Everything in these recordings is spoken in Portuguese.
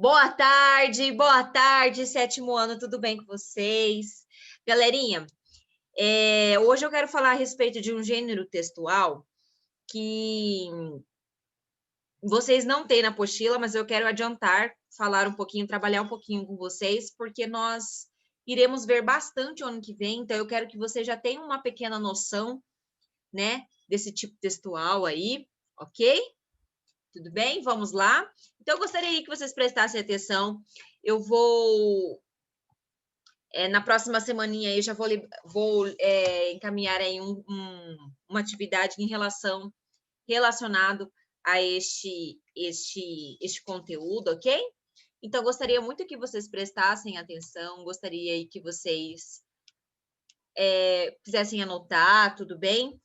Boa tarde, sétimo ano, tudo bem com vocês? Galerinha, hoje eu quero falar a respeito de um gênero textual que vocês não têm na apostila, mas eu quero adiantar, falar um pouquinho, trabalhar um pouquinho com vocês, porque nós iremos ver bastante o ano que vem, então eu quero que vocês já tenham uma pequena noção, né, desse tipo textual aí, ok? Tudo bem? Vamos lá? Então, eu gostaria que vocês prestassem atenção. Eu vou, na próxima semaninha aí, já vou encaminhar aí uma atividade relacionado a este conteúdo, ok? Então, eu gostaria muito que vocês prestassem atenção, gostaria aí que vocês quisessem anotar, tudo bem?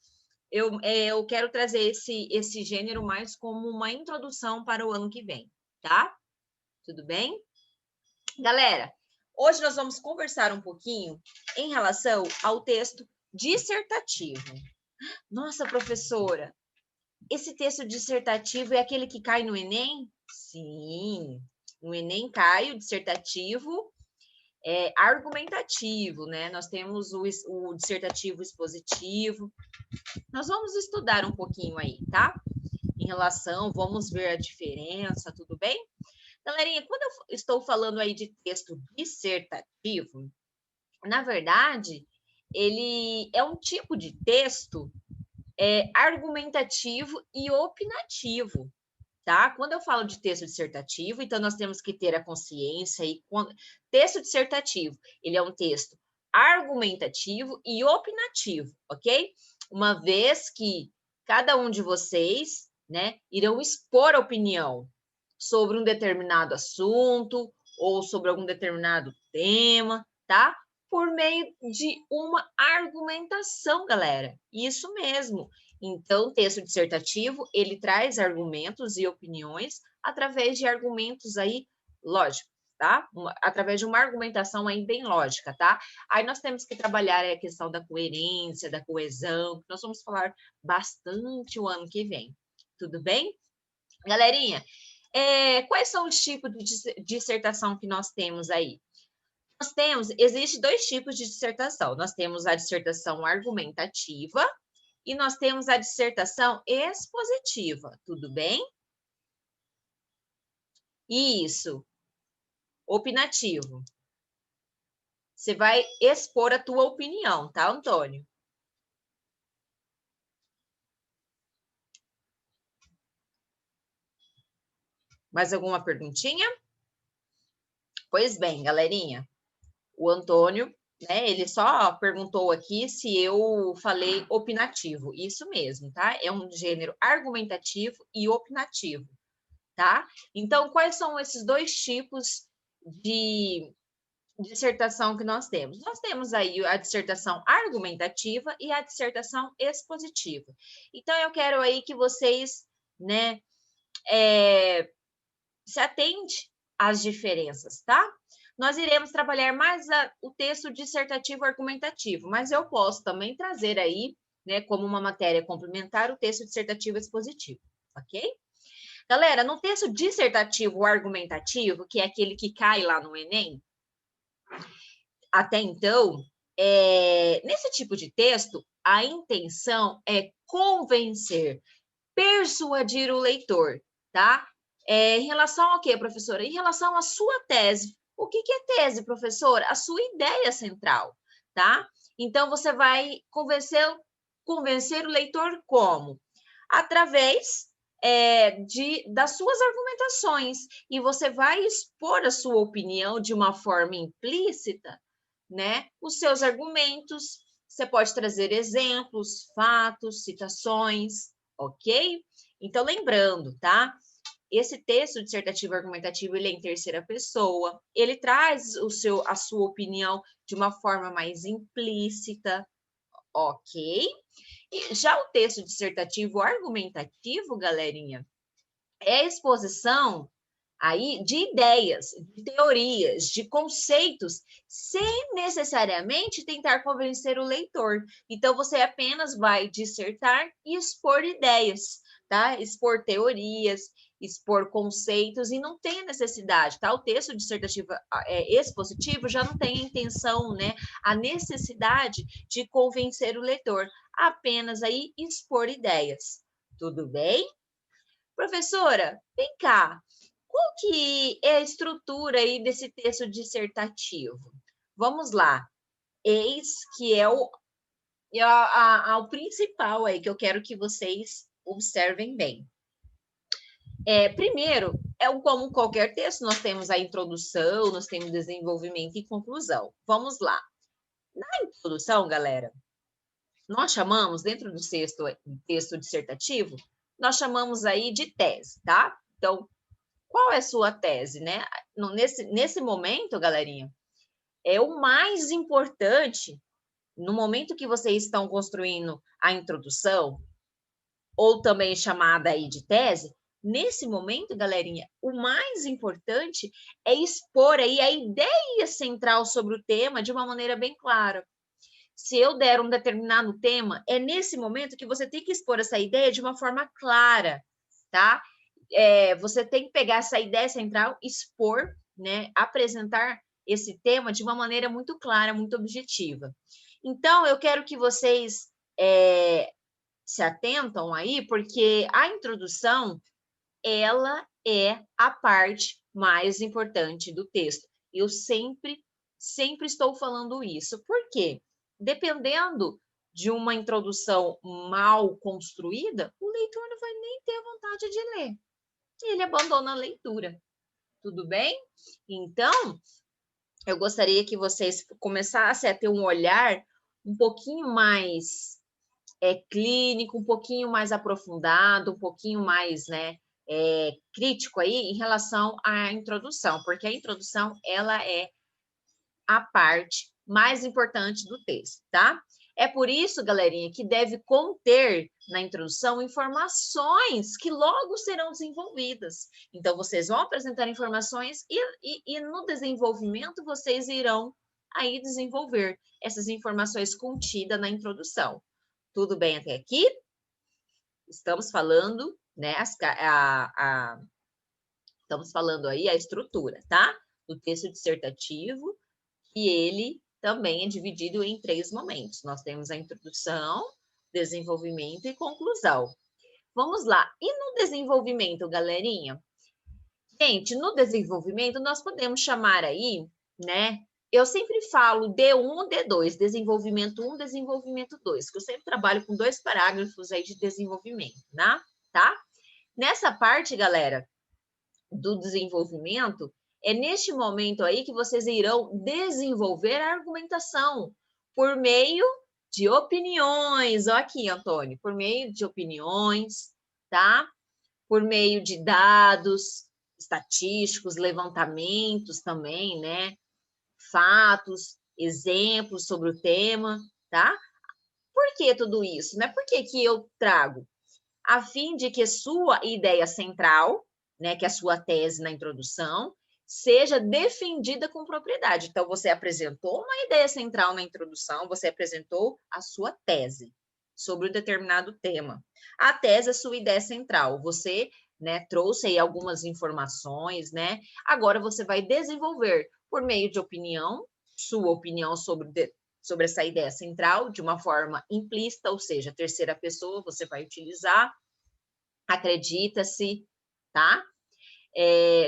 Eu quero trazer esse gênero mais como uma introdução para o ano que vem, tá? Tudo bem? Galera, hoje nós vamos conversar um pouquinho em relação ao texto dissertativo. Nossa, professora, esse texto dissertativo é aquele que cai no Enem? Sim, no Enem cai o dissertativo argumentativo, né? Nós temos o dissertativo expositivo. Nós vamos estudar um pouquinho aí, tá? Em relação, vamos ver a diferença, tudo bem? Galerinha, quando eu estou falando aí de texto dissertativo, na verdade, ele é um tipo de texto argumentativo e opinativo, tá? Quando eu falo de texto dissertativo, então nós temos que ter a consciência aí, texto dissertativo, ele é um texto argumentativo e opinativo, ok? Uma vez que cada um de vocês, né, irão expor a opinião sobre um determinado assunto ou sobre algum determinado tema, tá? Por meio de uma argumentação, galera. Isso mesmo. Então, o texto dissertativo, ele traz argumentos e opiniões através de argumentos aí lógicos, tá? Através de uma argumentação aí bem lógica, tá? Aí nós temos que trabalhar a questão da coerência, da coesão, que nós vamos falar bastante o ano que vem. Tudo bem? Galerinha, quais são os tipos de dissertação que nós temos aí? Existem dois tipos de dissertação. Nós temos a dissertação argumentativa e nós temos a dissertação expositiva, tudo bem? Isso, opinativo. Você vai expor a tua opinião, tá, Antônio? Mais alguma perguntinha? Pois bem, galerinha, o Antônio, né, ele só perguntou aqui se eu falei opinativo. Isso mesmo, tá? É um gênero argumentativo e opinativo, tá? Então, quais são esses dois tipos de dissertação que nós temos? Nós temos aí a dissertação argumentativa e a dissertação expositiva. Então, eu quero aí que vocês, né, se atente às diferenças, tá? Nós iremos trabalhar mais o texto dissertativo argumentativo, mas eu posso também trazer aí, né, como uma matéria complementar, o texto dissertativo expositivo, ok? Galera, no texto dissertativo argumentativo, que é aquele que cai lá no Enem, até então, nesse tipo de texto, a intenção é convencer, persuadir o leitor, tá? Em relação ao quê, professora? Em relação à sua tese. O que é tese, professora? A sua ideia central, tá? Então, você vai convencer o leitor como? Através das suas argumentações. E você vai expor a sua opinião de uma forma implícita, né? Os seus argumentos. Você pode trazer exemplos, fatos, citações, ok? Então, lembrando, tá? Esse texto dissertativo argumentativo, ele é em terceira pessoa, ele traz a sua opinião de uma forma mais implícita, ok? E já o texto dissertativo argumentativo, galerinha, é a exposição aí de ideias, de teorias, de conceitos, sem necessariamente tentar convencer o leitor. Então, você apenas vai dissertar e expor ideias, tá? Expor teorias, expor conceitos e não tem a necessidade, tá? O texto dissertativo expositivo já não tem a intenção, né, a necessidade de convencer o leitor, apenas aí expor ideias. Tudo bem? Professora, vem cá, qual que é a estrutura aí desse texto dissertativo? Vamos lá, eis que é o principal aí que eu quero que vocês observem bem. Primeiro, como qualquer texto, nós temos a introdução, nós temos desenvolvimento e conclusão. Vamos lá. Na introdução, galera, nós chamamos, dentro do texto dissertativo, nós chamamos aí de tese, tá? Então, qual é a sua tese, né? Nesse momento, galerinha, é o mais importante, no momento que vocês estão construindo a introdução, ou também chamada aí de tese, nesse momento, galerinha, o mais importante é expor aí a ideia central sobre o tema de uma maneira bem clara. Se eu der um determinado tema, é nesse momento que você tem que expor essa ideia de uma forma clara, tá? Você tem que pegar essa ideia central, expor, né? Apresentar esse tema de uma maneira muito clara, muito objetiva. Então, eu quero que vocês se atentam aí, porque a introdução, ela é a parte mais importante do texto. Eu sempre estou falando isso. Por quê? Dependendo de uma introdução mal construída, o leitor não vai nem ter vontade de ler. Ele abandona a leitura. Tudo bem? Então, eu gostaria que vocês começassem a ter um olhar um pouquinho mais clínico, um pouquinho mais aprofundado, um pouquinho mais, né, crítico aí em relação à introdução, porque a introdução, ela é a parte mais importante do texto, tá? É por isso, galerinha, que deve conter na introdução informações que logo serão desenvolvidas. Então, vocês vão apresentar informações e no desenvolvimento vocês irão aí desenvolver essas informações contidas na introdução. Tudo bem até aqui? Estamos falando, né, estamos falando aí a estrutura, tá? Do texto dissertativo, e ele também é dividido em 3 momentos. Nós temos a introdução, desenvolvimento e conclusão. Vamos lá. E no desenvolvimento, galerinha? Gente, no desenvolvimento, nós podemos chamar aí, né? Eu sempre falo D1 ou D2, desenvolvimento 1, desenvolvimento 2, que eu sempre trabalho com 2 parágrafos aí de desenvolvimento, né? Tá? Nessa parte, galera, do desenvolvimento, é neste momento aí que vocês irão desenvolver a argumentação por meio de opiniões. Ó aqui, Antônio, por meio de opiniões, tá? Por meio de dados estatísticos, levantamentos também, né? Fatos, exemplos sobre o tema, tá? Por que tudo isso, né? Por que que eu trago? A fim de que sua ideia central, né, que é a sua tese na introdução, seja defendida com propriedade. Então, você apresentou uma ideia central na introdução, você apresentou a sua tese sobre um determinado tema. A tese é a sua ideia central. Você, né, trouxe aí algumas informações, né? Agora você vai desenvolver por meio de opinião, sua opinião sobre essa ideia central, de uma forma implícita, ou seja, terceira pessoa, você vai utilizar, acredita-se, tá?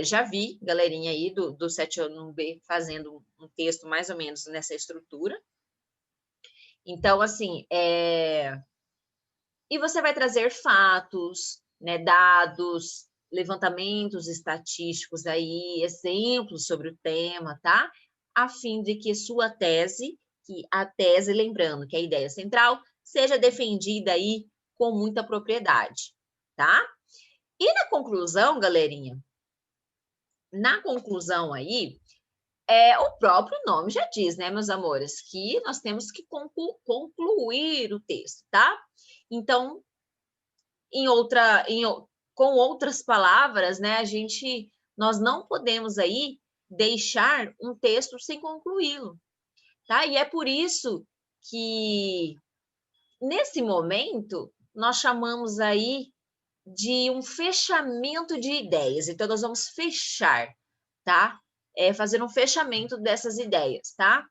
Já vi galerinha aí do 7-1B fazendo um texto mais ou menos nessa estrutura. Então, assim, e você vai trazer fatos, né, dados, levantamentos estatísticos aí, exemplos sobre o tema, tá? A fim de que sua tese, lembrando que a ideia central, seja defendida aí com muita propriedade, tá? E na conclusão, galerinha, na conclusão aí, o próprio nome já diz, né, meus amores, que nós temos que concluir o texto, tá? Então, com outras palavras, né, nós não podemos aí deixar um texto sem concluí-lo, tá? E é por isso que, nesse momento, nós chamamos aí de um fechamento de ideias. Então, nós vamos fechar, tá? Fazer um fechamento dessas ideias, tá?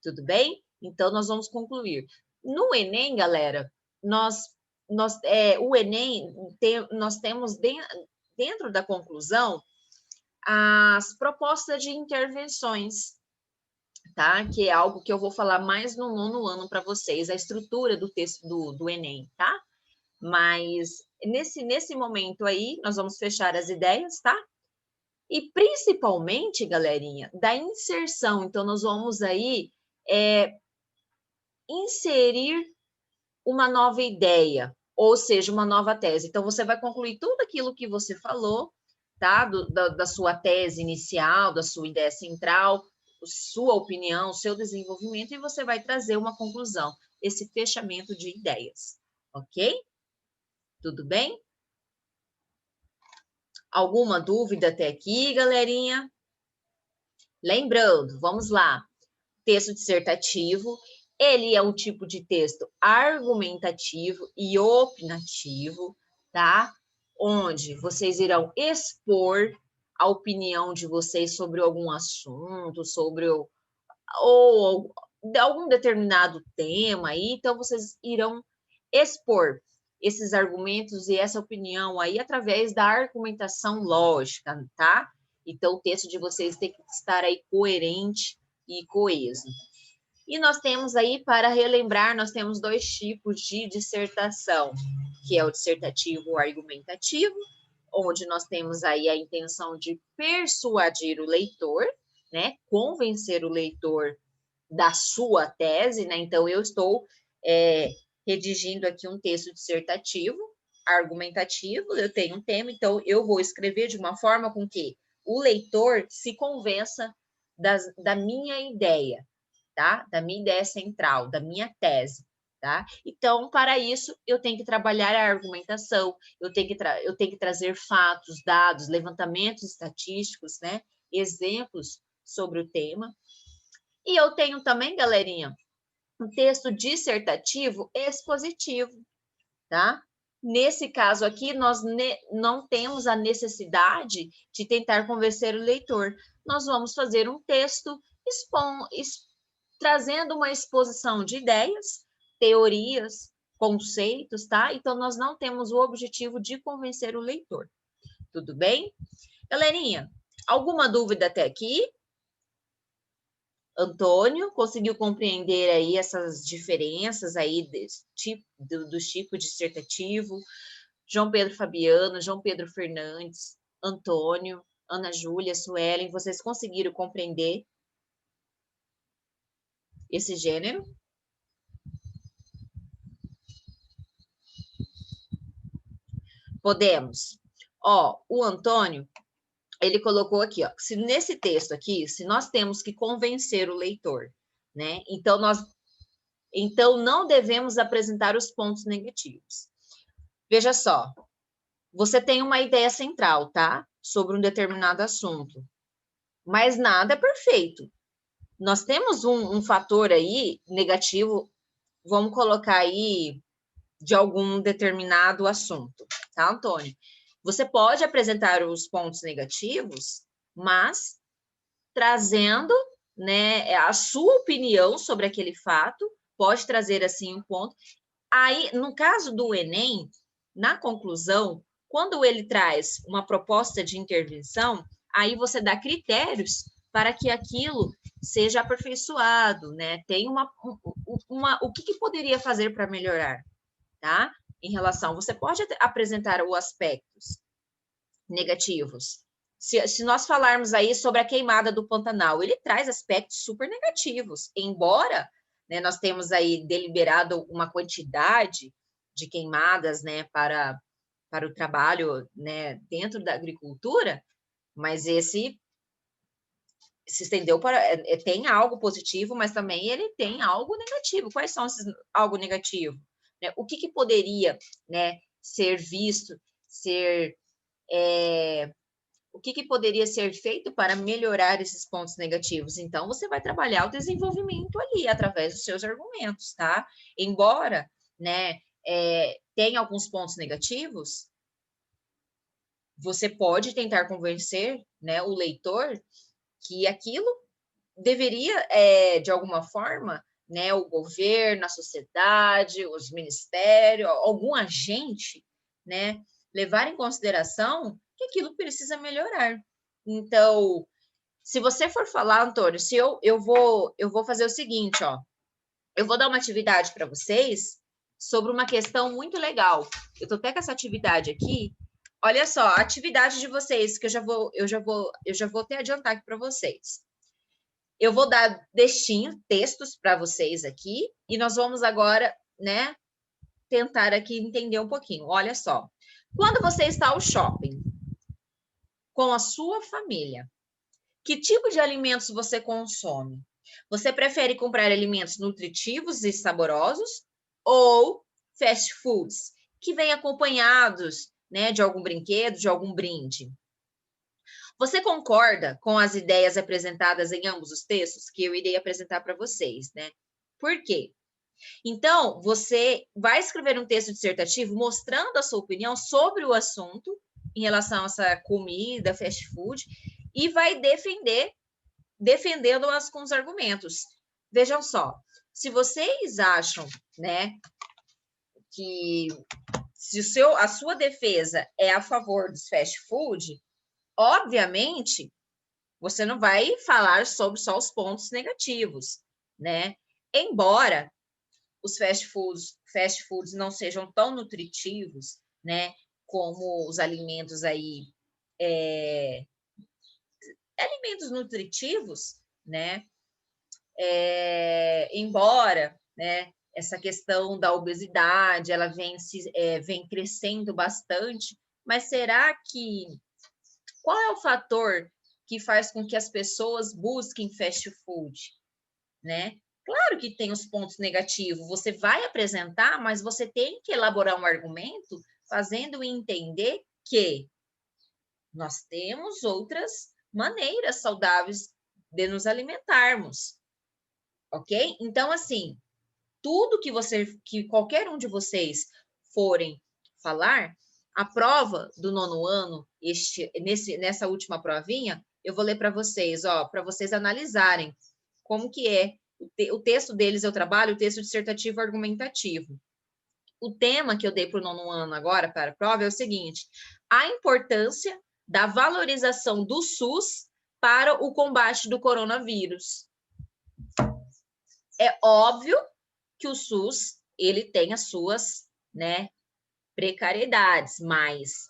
Tudo bem? Então, nós vamos concluir. No Enem, galera, o Enem, nós temos dentro da conclusão as propostas de intervenções, tá? Que é algo que eu vou falar mais no 9º ano para vocês, a estrutura do texto do Enem, tá? Mas nesse momento aí, nós vamos fechar as ideias, tá? E principalmente, galerinha, da inserção. Então, nós vamos aí inserir uma nova ideia, ou seja, uma nova tese. Então, você vai concluir tudo aquilo que você falou, tá? Da sua tese inicial, da sua ideia central, sua opinião, seu desenvolvimento, e você vai trazer uma conclusão, esse fechamento de ideias, ok? Tudo bem? Alguma dúvida até aqui, galerinha? Lembrando, vamos lá, texto dissertativo, ele é um tipo de texto argumentativo e opinativo, tá? Onde vocês irão expor a opinião de vocês sobre algum assunto, ou algum determinado tema aí, então vocês irão expor esses argumentos e essa opinião aí através da argumentação lógica, tá? Então o texto de vocês tem que estar aí coerente e coeso. E nós temos aí, para relembrar, nós temos 2 tipos de dissertação, que é o dissertativo argumentativo, onde nós temos aí a intenção de persuadir o leitor, né? Convencer o leitor da sua tese, né? Então, eu estou redigindo aqui um texto dissertativo, argumentativo, eu tenho um tema, então eu vou escrever de uma forma com que o leitor se convença da minha ideia, tá? Da minha ideia central, da minha tese, tá? Então, para isso, eu tenho que trabalhar a argumentação, eu tenho que trazer fatos, dados, levantamentos estatísticos, né? Exemplos sobre o tema. E eu tenho também, galerinha, um texto dissertativo expositivo, tá? Nesse caso aqui, nós não temos a necessidade de tentar convencer o leitor. Nós vamos fazer um texto trazendo uma exposição de ideias, teorias, conceitos, tá? Então, nós não temos o objetivo de convencer o leitor. Tudo bem? Galerinha, alguma dúvida até aqui? Antônio, conseguiu compreender aí essas diferenças aí dos tipos dissertativo? João Pedro Fabiano, João Pedro Fernandes, Antônio, Ana Júlia, Suelen, vocês conseguiram compreender esse gênero? Podemos. Ó, o Antônio, ele colocou aqui, ó, se nesse texto aqui, se nós temos que convencer o leitor, né? Então não devemos apresentar os pontos negativos. Veja só, você tem uma ideia central, tá? Sobre um determinado assunto, mas nada é perfeito. Nós temos um fator aí negativo, vamos colocar aí de algum determinado assunto, tá, Antônio? Você pode apresentar os pontos negativos, mas trazendo, né, a sua opinião sobre aquele fato, pode trazer assim um ponto. Aí, no caso do Enem, na conclusão, quando ele traz uma proposta de intervenção, aí você dá critérios para que aquilo seja aperfeiçoado, né? Tem o que poderia fazer para melhorar, tá? Em relação, você pode apresentar os aspectos negativos. Se nós falarmos aí sobre a queimada do Pantanal, ele traz aspectos super negativos, embora, né, nós temos aí deliberado uma quantidade de queimadas, né, para o trabalho, né, dentro da agricultura, mas esse se estendeu para... tem algo positivo, mas também ele tem algo negativo. Quais são esses algo negativo? Né? O que poderia, né, ser visto, o que poderia ser feito para melhorar esses pontos negativos? Então, você vai trabalhar o desenvolvimento ali, através dos seus argumentos, tá? Embora, né, tenha alguns pontos negativos, você pode tentar convencer, né, o leitor que aquilo deveria, de alguma forma, né, o governo, a sociedade, os ministérios, algum agente, né, levar em consideração que aquilo precisa melhorar. Então, se você for falar, Antônio, se eu vou fazer o seguinte, ó, eu vou dar uma atividade para vocês sobre uma questão muito legal. Eu tô até com essa atividade aqui. Olha só, a atividade de vocês que eu já vou até adiantar aqui para vocês. Eu vou dar textos para vocês aqui e nós vamos agora, né, tentar aqui entender um pouquinho. Olha só. Quando você está ao shopping com a sua família, que tipo de alimentos você consome? Você prefere comprar alimentos nutritivos e saborosos ou fast foods que vêm acompanhados, né, de algum brinquedo, de algum brinde? Você concorda com as ideias apresentadas em ambos os textos que eu irei apresentar para vocês, né? Por quê? Então, você vai escrever um texto dissertativo mostrando a sua opinião sobre o assunto em relação a essa comida, fast food, e vai defendendo-as com os argumentos. Vejam só, se vocês acham, né, que se a sua defesa é a favor dos fast food, obviamente, você não vai falar sobre só os pontos negativos, né? Embora os fast foods não sejam tão nutritivos, né, como os alimentos aí, alimentos nutritivos, né? Embora, né, essa questão da obesidade, ela vem crescendo bastante, mas será que qual é o fator que faz com que as pessoas busquem fast food, né? Claro que tem os pontos negativos, você vai apresentar, mas você tem que elaborar um argumento fazendo entender que nós temos outras maneiras saudáveis de nos alimentarmos, ok? Então, assim, tudo que qualquer um de vocês forem falar, a prova do 9º ano, nessa última provinha, eu vou ler para vocês, ó, para vocês analisarem como que é o texto deles. Eu trabalho o texto dissertativo argumentativo. O tema que eu dei para o 9º ano agora, para a prova, é o seguinte: a importância da valorização do SUS para o combate do coronavírus. É óbvio que o SUS, ele tem as suas, né, precariedades, mas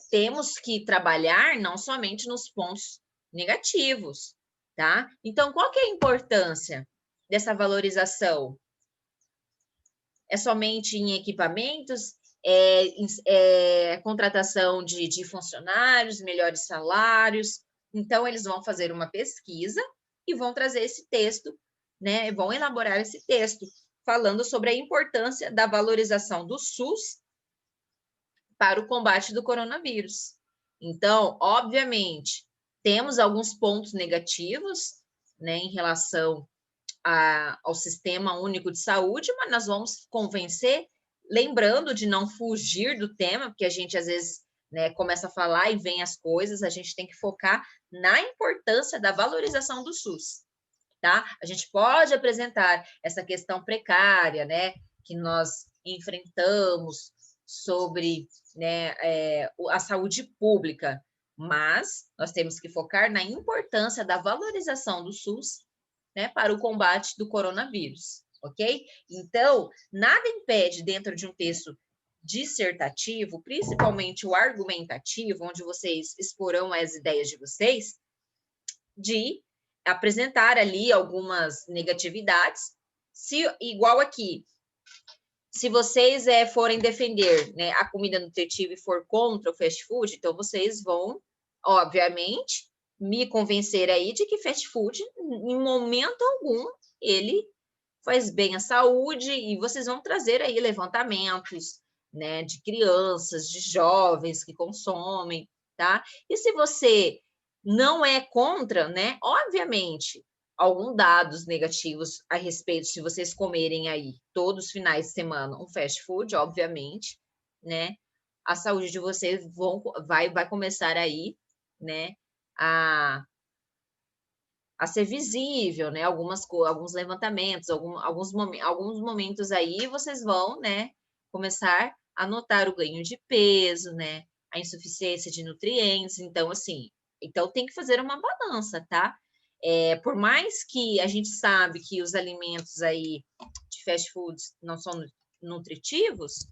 temos que trabalhar não somente nos pontos negativos, tá? Então, qual que é a importância dessa valorização? É somente em equipamentos, contratação de funcionários, melhores salários. Então, eles vão fazer uma pesquisa e vão trazer esse texto, né? Vão elaborar esse texto falando sobre a importância da valorização do SUS para o combate do coronavírus. Então, obviamente, temos alguns pontos negativos, né, em relação ao Sistema Único de Saúde, mas nós vamos convencer, lembrando de não fugir do tema, porque a gente às vezes, né, começa a falar e vem as coisas, a gente tem que focar na importância da valorização do SUS, tá? A gente pode apresentar essa questão precária, né, que nós enfrentamos sobre, né, a saúde pública, mas nós temos que focar na importância da valorização do SUS, né, para o combate do coronavírus, ok? Então, nada impede, dentro de um texto dissertativo, principalmente o argumentativo, onde vocês exporão as ideias de vocês, de apresentar ali algumas negatividades, igual aqui, se vocês forem defender, né, a comida nutritiva e for contra o fast food, então vocês vão, obviamente, me convencer aí de que fast food, em momento algum, ele faz bem à saúde, e vocês vão trazer aí levantamentos, né, de crianças, de jovens que consomem, tá? E se você não é contra, né, obviamente, alguns dados negativos a respeito se vocês comerem aí todos os finais de semana um fast food, obviamente, né? a saúde de vocês vai começar aí, né, a ser visível, né? Alguns levantamentos, alguns momentos aí vocês vão, né, começar a notar o ganho de peso, né? A insuficiência de nutrientes. Então, assim, então tem que fazer uma balança, tá? Por mais que a gente sabe que os alimentos aí de fast foods não são nutritivos,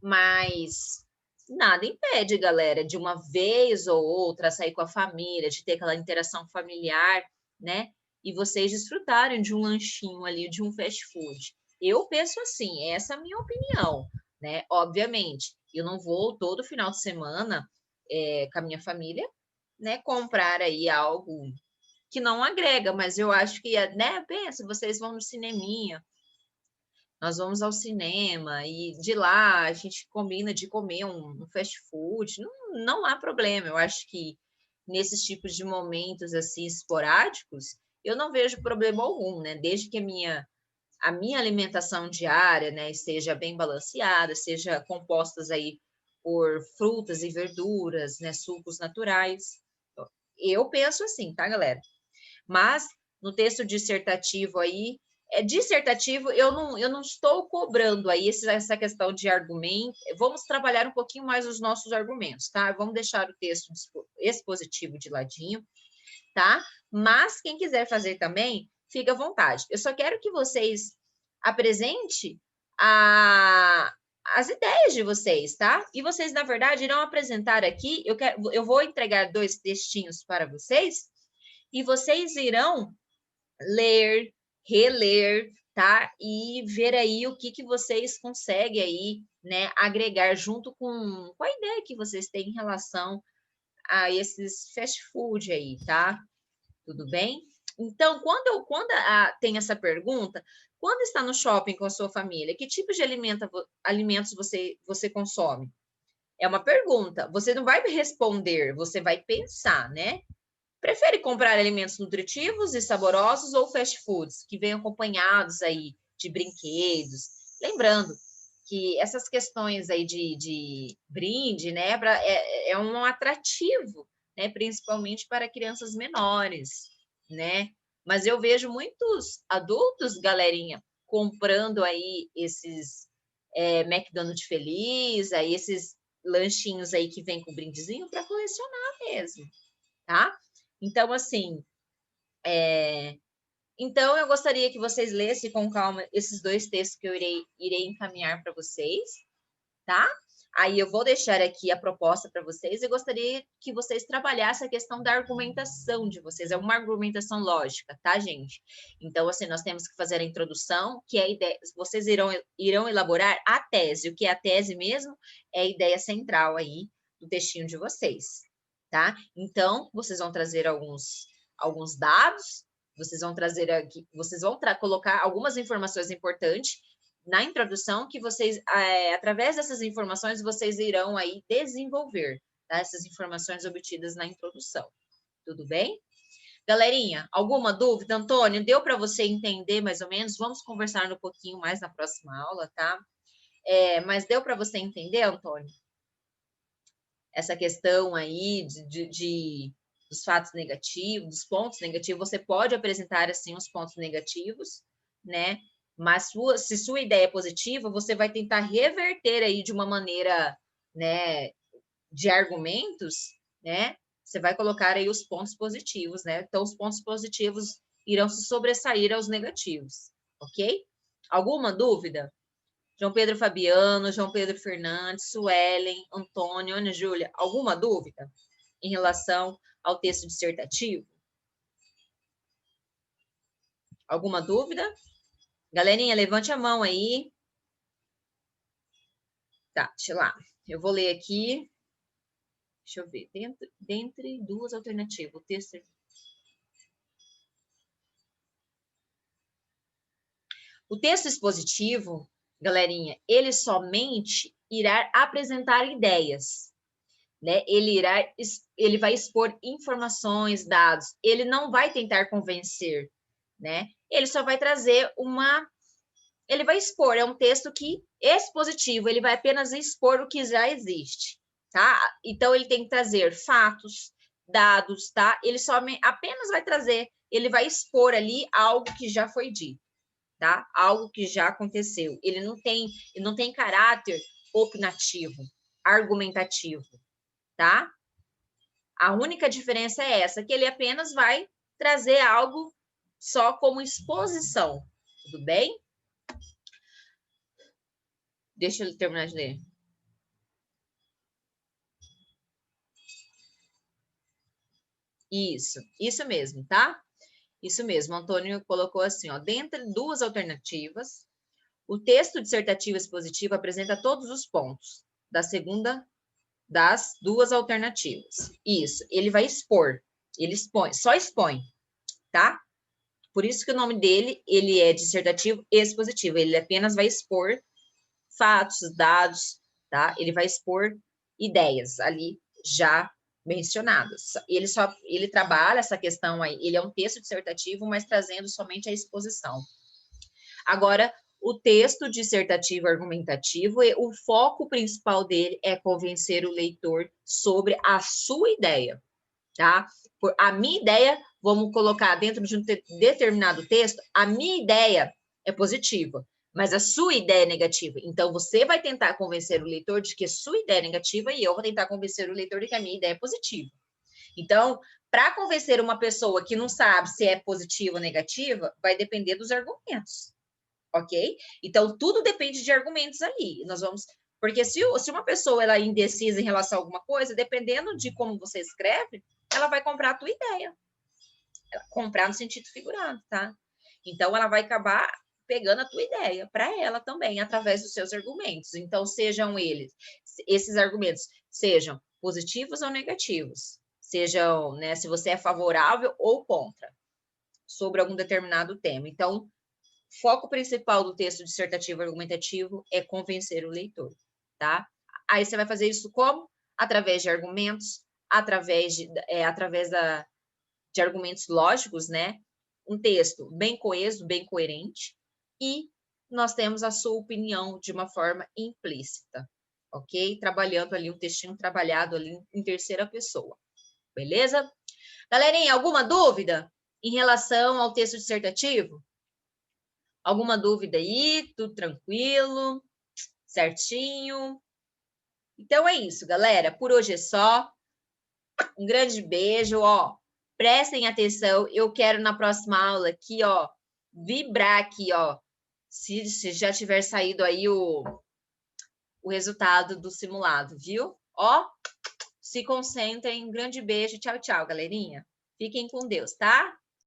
mas nada impede, galera, de uma vez ou outra sair com a família, de ter aquela interação familiar, né? E vocês desfrutarem de um lanchinho ali, de um fast food. Eu penso assim, essa é a minha opinião, né? Obviamente, eu não vou todo final de semana com a minha família, né, comprar aí algo que não agrega, mas eu acho que, né, pensa, vocês vão no cineminha, nós vamos ao cinema e de lá a gente combina de comer um fast food, não há problema. Eu acho que nesses tipos de momentos assim esporádicos, eu não vejo problema algum, né? Desde que a minha alimentação diária, né, esteja bem balanceada, seja compostas aí por frutas e verduras, né, sucos naturais. Eu penso assim, tá, galera? Mas no texto dissertativo aí, dissertativo, eu não estou cobrando aí essa questão de argumento. Vamos trabalhar um pouquinho mais os nossos argumentos, tá? Vamos deixar o texto expositivo de ladinho, tá? Mas quem quiser fazer também, fica à vontade. Eu só quero que vocês apresentem as ideias de vocês, tá? E vocês, na verdade, irão apresentar aqui. Eu vou entregar 2 textinhos para vocês e vocês irão ler, reler, tá? E ver aí o que vocês conseguem aí, né, agregar junto com a ideia que vocês têm em relação a esses fast food aí, tá? Tudo bem? Então, quando tem essa pergunta, quando está no shopping com a sua família, que tipo de alimentos você consome? É uma pergunta. Você não vai responder, você vai pensar, né? Prefere comprar alimentos nutritivos e saborosos ou fast foods que vêm acompanhados aí de brinquedos? Lembrando que essas questões aí de brinde, né, é um atrativo, né, principalmente para crianças menores, né? Mas eu vejo muitos adultos, galerinha, comprando aí esses McDonald's Feliz, aí esses lanchinhos aí que vem com brindezinho para colecionar mesmo, tá? Então, assim, então eu gostaria que vocês lessem com calma esses 2 textos que eu irei encaminhar para vocês, tá? Aí eu vou deixar aqui a proposta para vocês e gostaria que vocês trabalhassem a questão da argumentação de vocês. É uma argumentação lógica, tá, gente? Então, assim, nós temos que fazer a introdução, que é a ideia, vocês irão elaborar a tese. O que é a tese mesmo? É a ideia central aí do textinho de vocês, tá? Então, vocês vão trazer alguns dados, vocês vão trazer aqui, vocês vão colocar algumas informações importantes na introdução que vocês, através dessas informações, vocês irão aí desenvolver, tá? Essas informações obtidas na introdução. Tudo bem? Galerinha, alguma dúvida? Antônio, deu para você entender mais ou menos? Vamos conversar um pouquinho mais na próxima aula, tá? Mas deu para você entender, Antônio? Essa questão aí dos fatos negativos, dos pontos negativos, você pode apresentar, assim, os pontos negativos, né? Mas se sua ideia é positiva, você vai tentar reverter aí de uma maneira, né, de argumentos, né? Você vai colocar aí os pontos positivos, né? Então, os pontos positivos irão se sobressair aos negativos, ok? Alguma dúvida? João Pedro Fabiano, João Pedro Fernandes, Suelen, Antônio, Ana Júlia, alguma dúvida em relação ao texto dissertativo? Alguma dúvida? Galerinha, levante a mão aí. Tá, deixa lá. Eu vou ler aqui. Deixa eu ver. Dentre 2 alternativas. O texto... O texto expositivo, galerinha, ele somente irá apresentar ideias, né? Ele vai expor informações, dados. Ele não vai tentar convencer, né? Ele só vai trazer ele vai expor. É um texto que Expositivo, ele vai apenas expor o que já existe, tá? Então, ele tem que trazer fatos, dados, tá? Ele apenas vai trazer, ele vai expor ali algo que já foi dito, tá? Algo que já aconteceu. Ele não tem caráter opinativo, argumentativo, tá? A única diferença é essa, que ele apenas vai trazer algo só como exposição, tudo bem? Deixa eu terminar de ler. Isso mesmo, tá? Isso mesmo, o Antônio colocou assim, ó, dentre duas alternativas, o texto dissertativo expositivo apresenta todos os pontos da segunda das duas alternativas. Isso, ele vai expor, ele expõe, só expõe, tá? Por isso que o nome dele, ele é dissertativo expositivo, ele apenas vai expor fatos, dados, tá? Ele vai expor ideias ali já mencionadas. Ele trabalha essa questão aí, ele é um texto dissertativo, mas trazendo somente a exposição. Agora, o texto dissertativo argumentativo, o foco principal dele é convencer o leitor sobre a sua ideia, tá? A minha ideia, vamos colocar dentro de um determinado texto, a minha ideia é positiva, mas a sua ideia é negativa. Então, você vai tentar convencer o leitor de que a sua ideia é negativa e eu vou tentar convencer o leitor de que a minha ideia é positiva. Então, para convencer uma pessoa que não sabe se é positiva ou negativa, vai depender dos argumentos, ok? Então, tudo depende de argumentos ali. Nós vamos... Porque se uma pessoa ela é indecisa em relação a alguma coisa, dependendo de como você escreve, ela vai comprar a tua ideia. Comprar no sentido figurado, tá? Então, ela vai acabar pegando a tua ideia para ela também, através dos seus argumentos. Então, esses argumentos sejam positivos ou negativos, sejam, né, se você é favorável ou contra, sobre algum determinado tema. Então, foco principal do texto dissertativo argumentativo é convencer o leitor, tá? Aí você vai fazer isso como? Através de argumentos, através de argumentos lógicos, né? Um texto bem coeso, bem coerente, e nós temos a sua opinião de uma forma implícita, ok? Trabalhando ali, um textinho trabalhado ali em terceira pessoa, beleza? Galerinha, alguma dúvida em relação ao texto dissertativo? Alguma dúvida aí? Tudo tranquilo? Certinho? Então é isso, galera. Por hoje é só. Um grande beijo, ó. Prestem atenção. Eu quero na próxima aula aqui, ó, vibrar aqui, ó. Se já tiver saído aí o resultado do simulado, viu? Ó, se concentrem. Um grande beijo. Tchau, tchau, galerinha. Fiquem com Deus, tá?